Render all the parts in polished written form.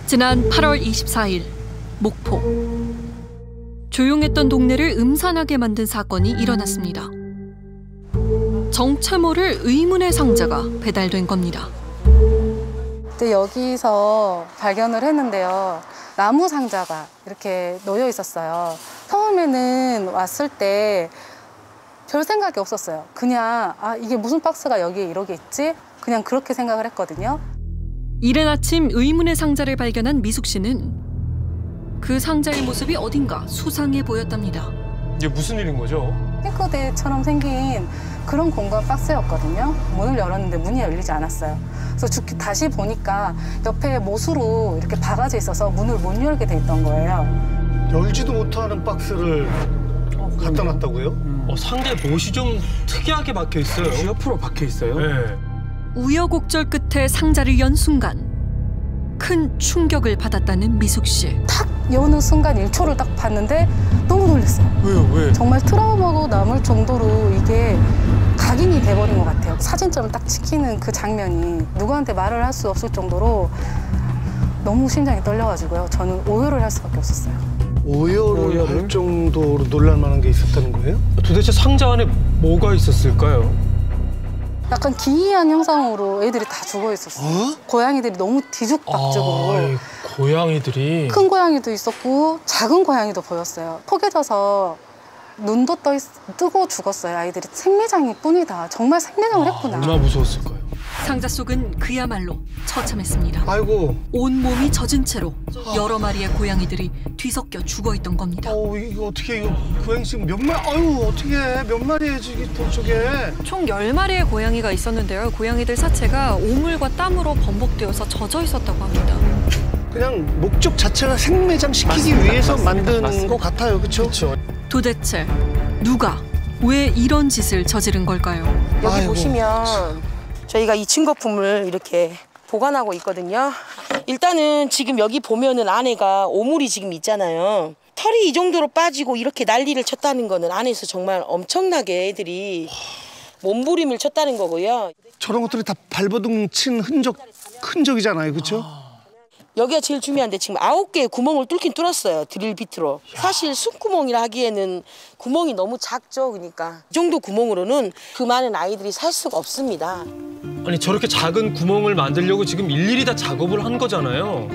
지난 8월 24일 목포. 조용했던 동네를 음산하게 만든 사건이 일어났습니다. 정체 모를 의문의 상자가 배달된 겁니다. 그때 여기서 발견을 했는데요. 나무 상자가 이렇게 놓여 있었어요. 처음에는 왔을 때 별 생각이 없었어요. 그냥 이게 무슨 박스가 여기에 이렇게 있지? 그냥 그렇게 생각을 했거든요. 이른 아침 의문의 상자를 발견한 미숙 씨는 그 상자의 모습이 어딘가 수상해 보였답니다. 이게 무슨 일인 거죠? 핑크대처럼 생긴 그런 공간 박스였거든요. 문을 열었는데 문이 열리지 않았어요. 그래서 다시 보니까 옆에 못으로 이렇게 박아져 있어서 문을 못 열게 돼 있던 거예요. 열지도 못하는 박스를 갖다 놨다고요? 상자에 못이 좀 특이하게 박혀 있어요. 옆으로 박혀 있어요? 네. 우여곡절 끝에 상자를 연 순간 큰 충격을 받았다는 미숙 씨. 탁 여는 순간 1초를 딱 봤는데 너무 놀랐어요. 왜요? 왜? 정말 트라우마로 남을 정도로 이게 각인이 돼버린 것 같아요. 사진처럼 딱 찍히는 그 장면이 누구한테 말을 할 수 없을 정도로 너무 심장이 떨려가지고요. 저는 오열을 할 수밖에 없었어요. 오열을 할 정도로 놀랄만한 게 있었다는 거예요? 도대체 상자 안에 뭐가 있었을까요? 약간 기이한 형상으로 애들이 다 죽어 있었어요. 고양이들이 너무 뒤죽박죽으로. 고양이들이. 큰 고양이도 있었고 작은 고양이도 보였어요. 포개져서 눈도 뜨고 죽었어요. 아이들이 생매장일 뿐이다. 정말 생매장을 했구나. 얼마나 무서웠을까요? 상자 속은 그야말로 처참했습니다. 아이고. 온몸이 젖은 채로 여러 마리의 고양이들이 뒤섞여 죽어있던 겁니다. 이거 어떻게 이거 고양이 지금 몇 마리? 어떻게 몇 마리에 저게? 총 10마리의 고양이가 있었는데요. 고양이들 사체가 오물과 땀으로 번복되어서 젖어 있었다고 합니다. 그냥 목적 자체가 생매장 시키기 위해서 만든 맞습니다. 것 같아요, 그렇죠? 그렇죠. 도대체 누가 왜 이런 짓을 저지른 걸까요? 여기 아이고. 보시면 저희가 이 증거품을 이렇게 보관하고 있거든요. 일단은 지금 여기 보면은 안에가 오물이 지금 있잖아요. 털이 이 정도로 빠지고 이렇게 난리를 쳤다는 거는 안에서 정말 엄청나게 애들이 몸부림을 쳤다는 거고요. 저런 것들이 다 발버둥 친 흔적이잖아요, 그렇죠? 여기가 제일 중요한데 지금 9개의 구멍을 뚫긴 뚫었어요. 드릴 비트로. 사실 숨구멍이라 하기에는 구멍이 너무 작죠. 그러니까 이 정도 구멍으로는 그 많은 아이들이 살 수가 없습니다. 아니 저렇게 작은 구멍을 만들려고 지금 일일이 다 작업을 한 거잖아요.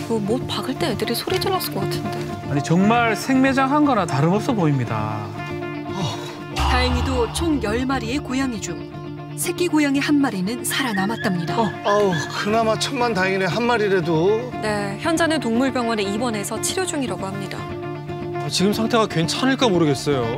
이거 못 박을 때 애들이 소리 질렀을 것 같은데. 아니 정말 생매장 한 거나 다름없어 보입니다. 다행히도 총 10마리의 고양이 중 새끼 고양이 1마리는 살아남았답니다. 그나마 천만다행이네, 한 마리라도. 네, 현재는 동물병원에 입원해서 치료 중이라고 합니다. 지금 상태가 괜찮을까 모르겠어요.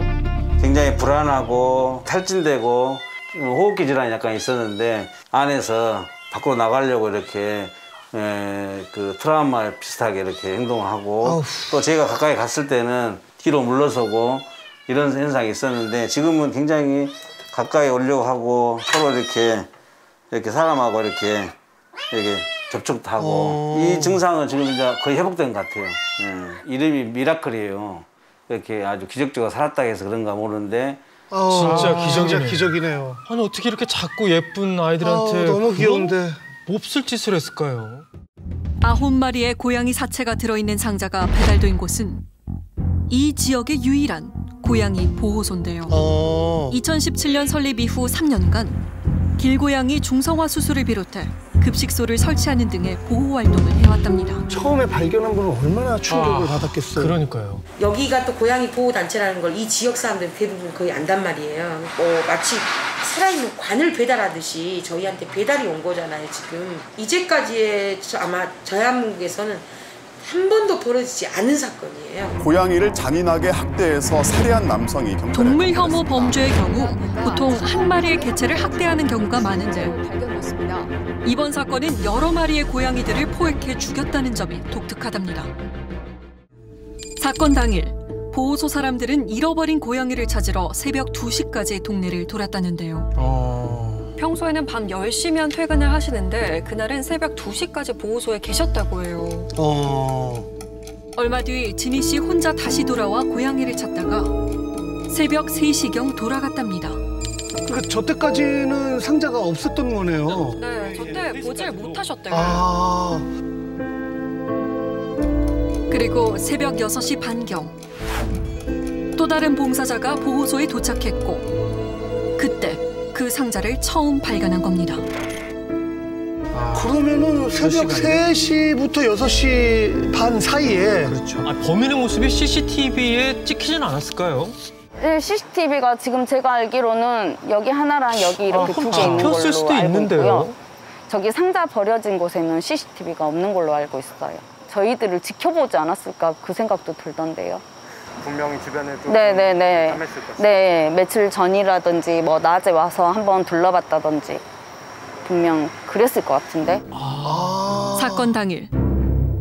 굉장히 불안하고 탈진되고 호흡기 질환이 약간 있었는데 안에서 밖으로 나가려고 이렇게 그 트라우마 비슷하게 이렇게 행동하고 또 제가 가까이 갔을 때는 뒤로 물러서고 이런 현상이 있었는데 지금은 굉장히 가까이 오려고 하고 서로 이렇게 사람하고 이렇게 접촉도 하고 이 증상은 지금 이제 거의 회복된 것 같아요. 이름이 미라클이에요. 이렇게 아주 기적적으로 살았다 해서 그런가 모르는데 진짜 기적이네요. 아니 어떻게 이렇게 작고 예쁜 아이들한테 너무 귀여운데 몹쓸 짓을 했을까요? 9마리의 고양이 사체가 들어있는 상자가 배달된 곳은 이 지역의 유일한 고양이 보호소인데요. 2017년 설립 이후 3년간 길고양이 중성화 수술을 비롯해 급식소를 설치하는 등의 보호 활동을 해왔답니다. 처음에 발견한 분은 얼마나 충격을 받았겠어요. 그러니까요. 여기가 또 고양이 보호단체라는 걸 이 지역 사람들은 대부분 거의 안단 말이에요. 마치 살아있는 관을 배달하듯이 저희한테 배달이 온 거잖아요, 지금. 이제까지의 아마 저희 한국에서는 한 번도 벌어지지 않은 사건이에요. 고양이를 잔인하게 학대해서 살해한 남성이 경찰에 동물 혐오 범죄의 경우 보통 1마리의 개체를 학대하는 경우가 많은데 이번 사건은 여러 마리의 고양이들을 포획해 죽였다는 점이 독특하답니다. 사건 당일 보호소 사람들은 잃어버린 고양이를 찾으러 새벽 2시까지 동네를 돌았다는데요. 평소에는 밤 10시면 퇴근을 하시는데 그날은 새벽 2시까지 보호소에 계셨다고 해요. 얼마 뒤 진희 씨 혼자 다시 돌아와 고양이를 찾다가 새벽 3시경 돌아갔답니다. 그러니까 저 때까지는 상자가 없었던 거네요. 네, 저때 보질 못하셨대요. 그리고 새벽 6시 반경 또 다른 봉사자가 보호소에 도착했고 그때 그 상자를 처음 발견한 겁니다. 그러면은 새벽 3시부터 6시 반 사이에. 그렇죠. 범인의 모습이 CCTV에 찍히진 않았을까요? 네, CCTV가 지금 제가 알기로는 여기 하나랑 여기 이렇게 두 개 있는 걸로 잡혔을 수도 알고 있는데요. 있고요. 저기 상자 버려진 곳에는 CCTV가 없는 걸로 알고 있어요. 저희들을 지켜보지 않았을까 그 생각도 들던데요. 분명히 주변에도 네네네. 탐했을 것 같아요. 네, 며칠 전이라든지 뭐 낮에 와서 한번 둘러봤다든지 분명 그랬을 것 같은데. 사건 당일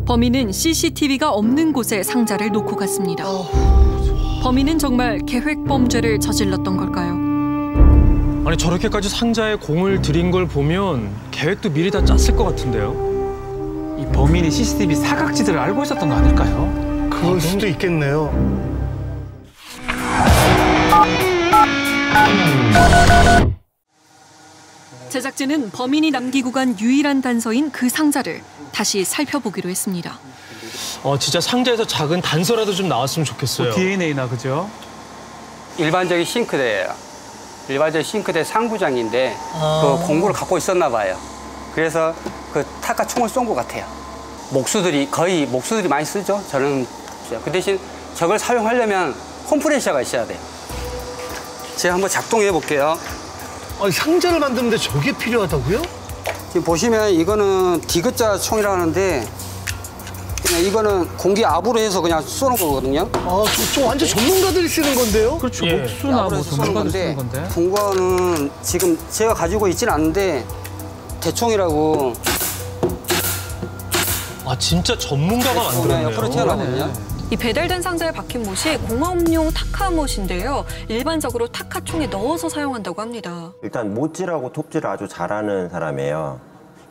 범인은 CCTV가 없는 곳에 상자를 놓고 갔습니다. 범인은 정말 계획 범죄를 저질렀던 걸까요? 아니 저렇게까지 상자에 공을 들인 걸 보면 계획도 미리 다 짰을 것 같은데요. 이 범인이 CCTV 사각지대를 알고 있었던 거 아닐까요? 그럴 수도 있겠네요. 제작진은 범인이 남기고 간 유일한 단서인 그 상자를 다시 살펴보기로 했습니다. 진짜 상자에서 작은 단서라도 좀 나왔으면 좋겠어요. DNA나 그죠? 일반적인 싱크대예요. 일반적인 싱크대 상부장인데 그 공구를 갖고 있었나 봐요. 그래서 그 타카 총을 쏜 것 같아요. 목수들이 많이 쓰죠. 저는 그 대신 저걸 사용하려면 컴프레셔가 있어야 돼요. 제가 한번 작동해 볼게요. 아니, 상자를 만드는데 저게 필요하다고요? 지금 보시면 이거는 디귿자 총이라고 하는데 그냥 이거는 공기 압으로 해서 그냥 쏘는 거거든요. 저 완전 전문가들이 쓰는 건데요? 그렇죠. 목수나 뭐 전문가들 쓰는 건데. 공구는 지금 제가 가지고 있지는 않은데 대총이라고. 진짜 전문가가 만들었네요. 옆으로 튀어나오거든요. 이 배달된 상자에 박힌 못이 공업용 타카 못인데요. 일반적으로 타카총에 넣어서 사용한다고 합니다. 일단 못질하고 톱질을 아주 잘하는 사람이에요.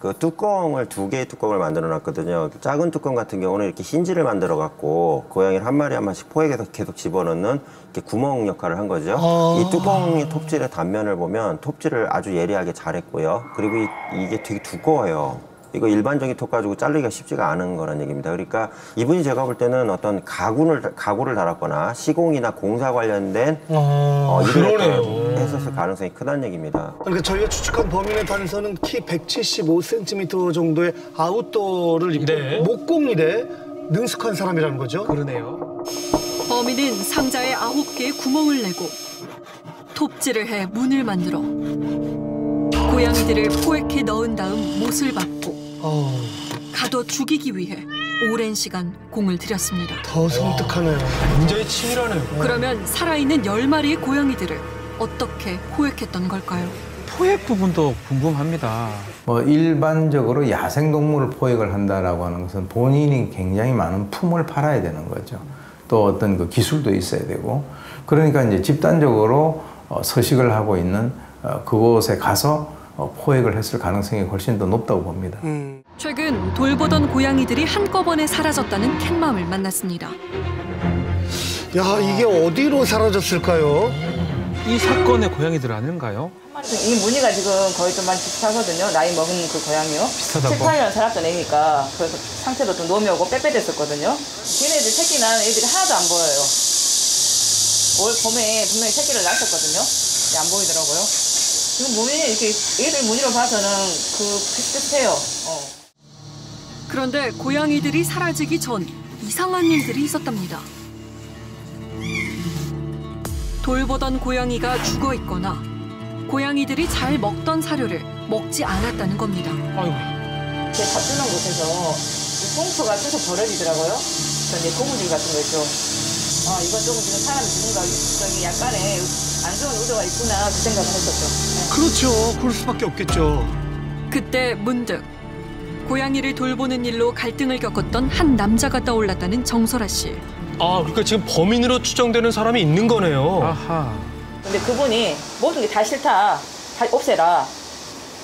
그 뚜껑을 2개의 뚜껑을 만들어 놨거든요. 작은 뚜껑 같은 경우는 이렇게 힌지를 만들어 갖고 고양이를 한 마리 한 마리씩 포획해서 계속 집어넣는 이렇게 구멍 역할을 한 거죠. 이 뚜껑의 톱질의 단면을 보면 톱질을 아주 예리하게 잘했고요. 그리고 이게 되게 두꺼워요. 이거 일반적인 톱 가지고 자르기가 쉽지가 않은 거란 얘기입니다. 그러니까 이분이 제가 볼 때는 어떤 가구를 달았거나 시공이나 공사 관련된 일을 했었을 가능성이 크다는 얘기입니다. 그러니까 저희가 추측한 범인의 단서는 키 175cm 정도의 아웃도어를 입고 목공일에 능숙한 사람이라는 거죠? 그러네요. 범인은 상자에 9개의 구멍을 내고 톱질을 해 문을 만들어 고양이들을 포획해 넣은 다음 못을 박고 가둬 죽이기 위해 오랜 시간 공을 들였습니다. 더 섬뜩하네요. 굉장히 치밀하네요. 그러면 살아있는 10마리의 고양이들을 어떻게 포획했던 걸까요? 포획 부분도 궁금합니다. 일반적으로 야생동물을 포획을 한다라고 하는 것은 본인이 굉장히 많은 품을 팔아야 되는 거죠. 또 어떤 그 기술도 있어야 되고. 그러니까 이제 집단적으로 서식을 하고 있는 그곳에 가서 포획을 했을 가능성이 훨씬 더 높다고 봅니다. 최근 돌보던 고양이들이 한꺼번에 사라졌다는 캣맘을 만났습니다. 야, 이게 어디로 사라졌을까요? 이 사건의 고양이들 아닌가요? 이 무늬가 지금 거의 좀 많이 비슷하거든요. 나이 먹은 그 고양이요. 비슷하다고? 7, 8년 살았던 애니까 그래서 상태도 좀 노묘하고 빼빼됐었거든요. 걔네들 새끼 낳은 애들이 하나도 안 보여요. 올 봄에 분명히 새끼를 낳았었거든요. 근데 안 보이더라고요. 지금 무늬 이렇게 애들 무늬로 봐서는 그 비슷해요. 그런데 고양이들이 사라지기 전 이상한 일들이 있었답니다. 돌보던 고양이가 죽어 있거나 고양이들이 잘 먹던 사료를 먹지 않았다는 겁니다. 제 밥 주는 곳에서 꽁초가 계속 버려지더라고요. 이제 고무줄 같은 거 있죠. 이건 조금 지금 사람이 누군가 저기 약간의 안 좋은 의도가 있구나 그 생각을 했었죠. 그렇죠. 그럴 수밖에 없겠죠. 그때 문득 고양이를 돌보는 일로 갈등을 겪었던 한 남자가 떠올랐다는 정설아 씨. 그러니까 지금 범인으로 추정되는 사람이 있는 거네요. 아하. 근데 그분이 모든 게 다 싫다. 다 없애라.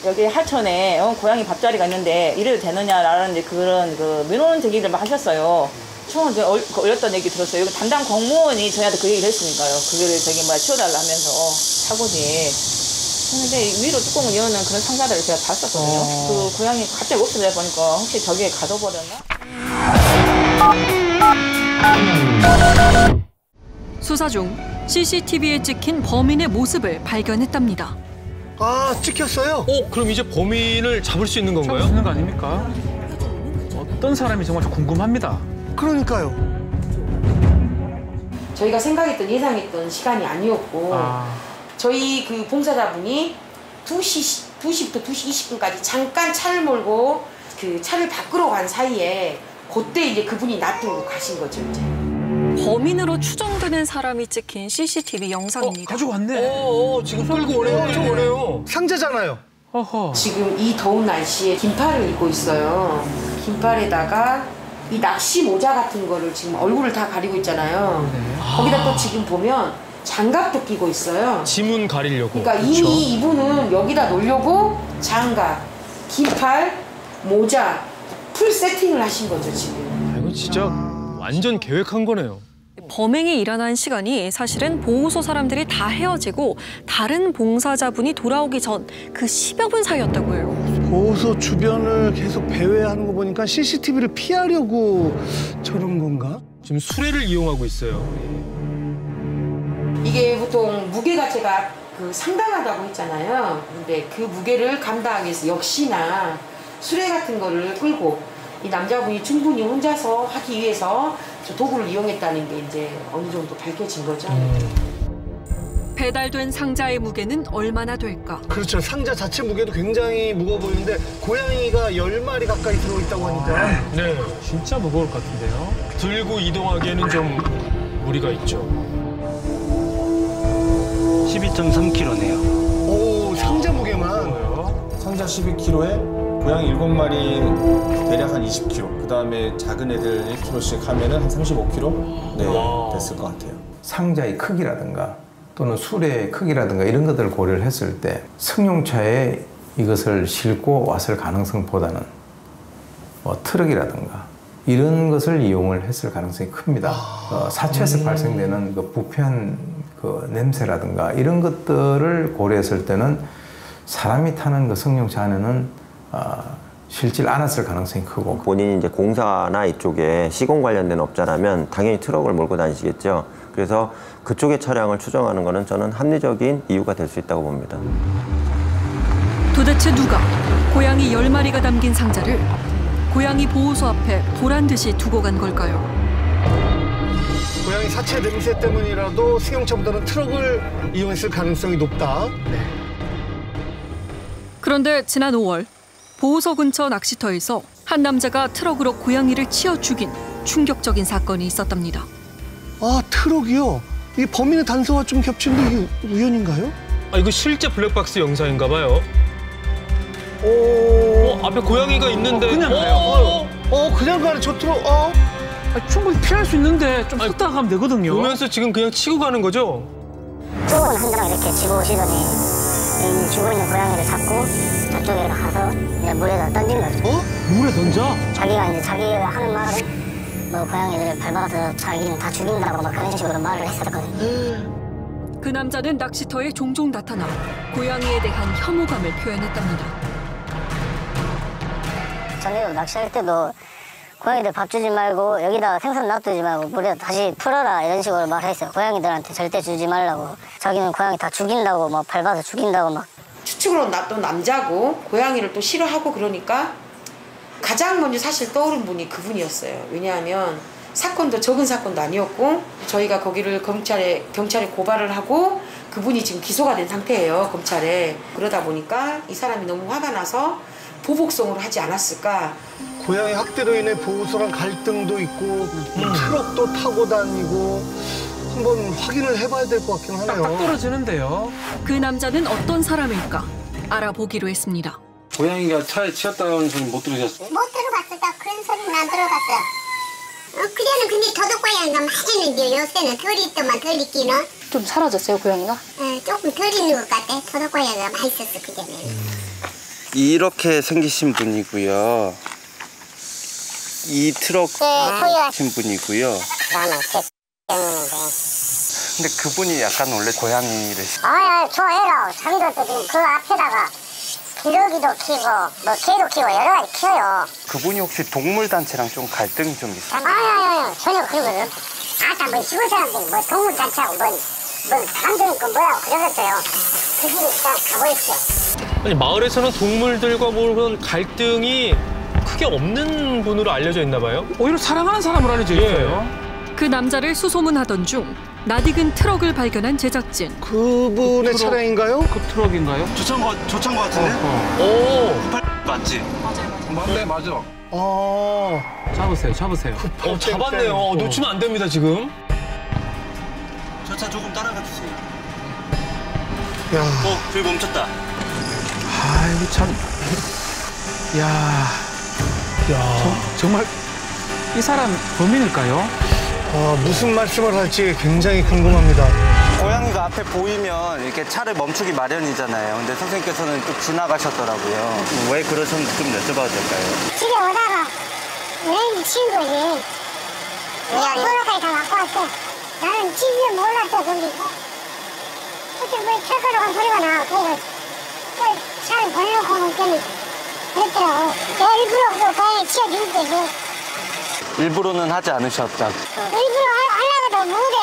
여기 하천에 고양이 밥자리가 있는데 이래도 되느냐라는 그런 그 민원 제기를 막 하셨어요. 처음 어렸던 얘기 들었어요. 여기 담당 공무원이 저희한테 그 얘기를 했으니까요. 그거를 치워달라 하면서 사고지. 근데 위로 뚜껑을 여는 그런 상자들을 제가 봤었거든요. 그 고양이 갑자기 없어져 보니까 혹시 저기에 가둬버렸나? 수사 중 CCTV에 찍힌 범인의 모습을 발견했답니다. 아, 찍혔어요? 그럼 이제 범인을 잡을 수 있는 건가요? 잡을 수 있는 거 아닙니까? 어떤 사람이 정말 궁금합니다. 그러니까요. 저희가 생각했던 예상했던 시간이 아니었고 저희 그 봉사자분이 2시부터 2시 20분까지 잠깐 차를 몰고 그 차를 밖으로 간 사이에 그때 이제 그분이 놔두고 가신 거죠, 이제. 범인으로 추정되는 사람이 찍힌 CCTV 영상입니다. 가지고 왔네. 지금 끌고 오네요. 좀 오네요. 상자잖아요. 지금 이 더운 날씨에 긴팔을 입고 있어요. 긴팔에다가 이 낚시 모자 같은 거를 지금 얼굴을 다 가리고 있잖아요. 거기다 또 지금 보면 장갑도 끼고 있어요. 지문 가리려고. 그러니까 이미 이분은 여기다 놓으려고 장갑, 긴팔, 모자 풀 세팅을 하신 거죠, 지금. 이거 진짜 완전 계획한 거네요. 범행이 일어난 시간이 사실은 보호소 사람들이 다 헤어지고 다른 봉사자분이 돌아오기 전 그 10여 분 사이였다고 해요. 보호소 주변을 계속 배회하는 거 보니까 CCTV를 피하려고 저런 건가? 지금 수레를 이용하고 있어요. 이게 보통 무게가 제가 상당하다고 했잖아요. 근데 그 무게를 감당하기 위해서 역시나 수레 같은 거를 끌고 이 남자분이 충분히 혼자서 하기 위해서 저 도구를 이용했다는 게 이제 어느 정도 밝혀진 거죠. 배달된 상자의 무게는 얼마나 될까? 그렇죠. 상자 자체 무게도 굉장히 무거워 보이는데 고양이가 10마리 가까이 들어있다고 하니까. 네, 진짜 무거울 것 같은데요. 들고 이동하기에는 좀 무리가 있죠. 12.3kg네요. 오, 상자 무게만. 상자 12kg에 고양이 7마리 대략 한 20kg. 그다음에 작은 애들 1kg씩 하면은 한 35kg 됐을 것 같아요. 상자의 크기라든가 또는 수레의 크기라든가 이런 것들을 고려를 했을 때 승용차에 이것을 싣고 왔을 가능성보다는 뭐 트럭이라든가 이런 것을 이용을 했을 가능성이 큽니다. 사체에서 발생되는 그 부패한 그 냄새라든가 이런 것들을 고려했을 때는 사람이 타는 그 승용차 안에는 실질 않았을 가능성이 크고. 본인이 이제 공사나 이쪽에 시공 관련된 업자라면 당연히 트럭을 몰고 다니시겠죠. 그래서 그쪽의 차량을 추정하는 것은 저는 합리적인 이유가 될 수 있다고 봅니다. 도대체 누가 고양이 10마리가 담긴 상자를 고양이 보호소 앞에 보란 듯이 두고 간 걸까요? 고양이 사체 냄새 때문이라도 승용차보다는 트럭을 이용했을 가능성이 높다. 그런데 지난 5월 보호소 근처 낚시터에서 한 남자가 트럭으로 고양이를 치어 죽인 충격적인 사건이 있었답니다. 아, 트럭이요? 이 범인의 단서와 좀 겹치는데 이게 우연인가요? 이거 실제 블랙박스 영상인가 봐요. 앞에 고양이가 있는데 그냥 가요. 그냥 가네. 저 트럭. 충분히 피할 수 있는데 좀 섰다가 가면 되거든요. 보면서 지금 그냥 치고 가는 거죠? 트럭은 한 사람 이렇게 지고 오시더니 죽어 있는 고양이를 잡고 저쪽에 가서 이제 물에다 던진 거죠. 물에 던져? 자기가 하는 말은 뭐 고양이들을 밟아서 자기는 다 죽인다고 막 그런 식으로 말을 했었거든요. 그 남자는 낚시터에 종종 나타나 고양이에 대한 혐오감을 표현했답니다. 전에도 낚시할 때도 고양이들 밥 주지 말고 여기다가 생선 놔두지 말고 물에 다시 풀어라 이런 식으로 말했어요. 고양이들한테 절대 주지 말라고. 자기는 고양이 다 죽인다고 막 밟아서 죽인다고 막. 추측으로 또 남자고 고양이를 또 싫어하고 그러니까 가장 먼저 사실 떠오른 분이 그분이었어요. 왜냐하면 사건도 적은 사건도 아니었고 저희가 거기를 경찰에 고발을 하고 그분이 지금 기소가 된 상태예요, 검찰에. 그러다 보니까 이 사람이 너무 화가 나서 보복성으로 하지 않았을까. 고양이 학대로 인해 보호소랑 갈등도 있고 트럭도 타고 다니고 한번 확인을 해봐야 될 것 같긴 하네요. 딱 떨어지는데요. 그 남자는 어떤 사람일까 알아보기로 했습니다. 고양이가 차에 치였다는 소리 못 들으셨어요? 못 들어봤어. 나 그런 소리는 안 들어봤어. 그때는 근데 도둑고양이가 맞았는데 요새는 덜 있더만 덜 있기는. 좀 사라졌어요, 고양이가? 조금 덜 있는 것 같아. 도둑고양이가 많이 있었어, 그때는. 이렇게 생기신 분이고요. 이 트럭 하신 분이고요. 나는 근데 그분이 약간 원래 고양이를 좋아해라. 자기도 그 앞에다가 기러기도 키고 뭐 개도 키고 여러 가지 키워요. 그분이 혹시 동물단체랑 좀 갈등이 좀 있어요? 아유 전혀 그러거든. 아까 뭐 시골 사람들이 뭐 동물단체하고 뭐 감정 있고 뭐라고 그러겠어요. 그 집에 일단 가보십시오. 아니 마을에서는 동물들과 뭐 그런 갈등이 크게 없는 분으로 알려져 있나 봐요. 오히려 사랑하는 사람으로 알려져 있어요. 그 남자를 수소문하던 중 낯익은 트럭을 발견한 제작진. 그분의 차량인가요? 그 트럭인가요? 저 차인 것 같은데? 오. 맞지? 맞네, 맞아. 잡으세요. 잡았네요. 때. 놓치면 안 됩니다 지금. 저 차 조금 따라가 주세요. 야. 저기 멈췄다. 아이고 참. 야. 정말 이 사람 범인일까요? 무슨 말씀을 할지 굉장히 궁금합니다. 고양이가 앞에 보이면 이렇게 차를 멈추기 마련이잖아요. 근데 선생님께서는 좀 지나가셨더라고요. 왜 그러셨는지 좀 여쭤봐도 될까요? 집에 오다가 여행이 치운 거지. 내가 번호까지 다 갖고 왔어. 나는 집에 몰랐어 거기. 그때 뭐 철가루 간 소리가 나. 그래서 차를 보내놓고 오는 때는 그랬더라고. 내가 일부러 그 고양이 치워줄 때지. 일부러는 하지 않으셨다. 일부러 하려고도 못해.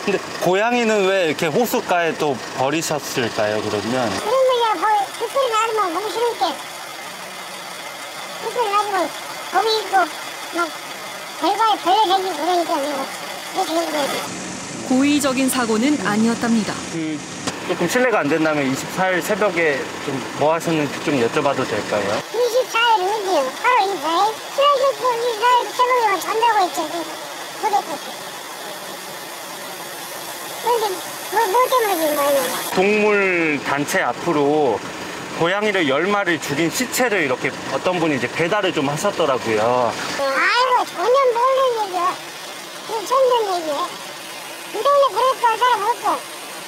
근데 고양이는 왜 이렇게 호숫가에 또 버리셨을까요, 그러면? 그런 거야, 뭐, 흙소리 나면 보기 싫을 때. 흙소리 나지고, 거기 있고, 막, 별거에 벌레 생기고 그러니까 내가 그렇게 한 거지. 고의적인 사고는 아니었답니다. 조금 실례가 안 된다면 24일 새벽에 좀 뭐 하셨는지 좀 여쭤봐도 될까요? 24일 어디요? 8월 24일? 24일 새벽에 잔다고 했죠. 그랬거든. 그런데 뭐 때문에 뭐예요? 동물 단체 앞으로 고양이를 10마리 죽인 시체를 이렇게 어떤 분이 이제 배달을 좀 하셨더라고요. 아이고, 전혀 모르는 얘기야. 이거 처음 듣는 얘기야. 이 동네 그랬던 사람 없어.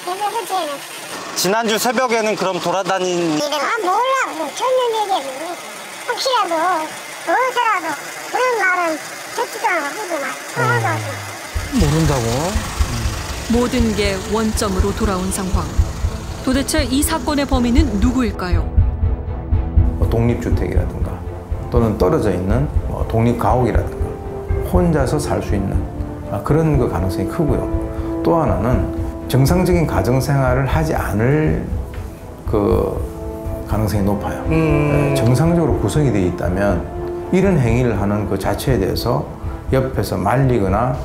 내가 그때는. 지난주 새벽에는 그럼 돌아다닌... 몰라. 뭐 처음 듣는 얘기야. 혹시라도 어디서라도 그런 말은 듣지도 않고 모른다고? 모든 게 원점으로 돌아온 상황. 도대체 이 사건의 범인은 누구일까요? 독립주택이라든가 또는 떨어져 있는 독립가옥이라든가 혼자서 살 수 있는 그런 그 가능성이 크고요. 또 하나는 정상적인 가정생활을 하지 않을 그 가능성이 높아요. 정상적으로 구성이 되어 있다면 이런 행위를 하는 그 자체에 대해서 옆에서 말리거나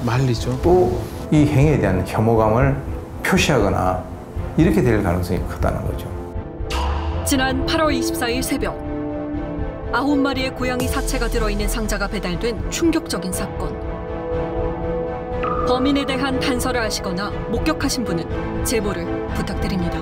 또 이 행위에 대한 혐오감을 표시하거나 이렇게 될 가능성이 크다는 거죠. 지난 8월 24일 새벽 9마리의 고양이 사체가 들어있는 상자가 배달된 충격적인 사건. 범인에 대한 단서를 아시거나 목격하신 분은 제보를 부탁드립니다.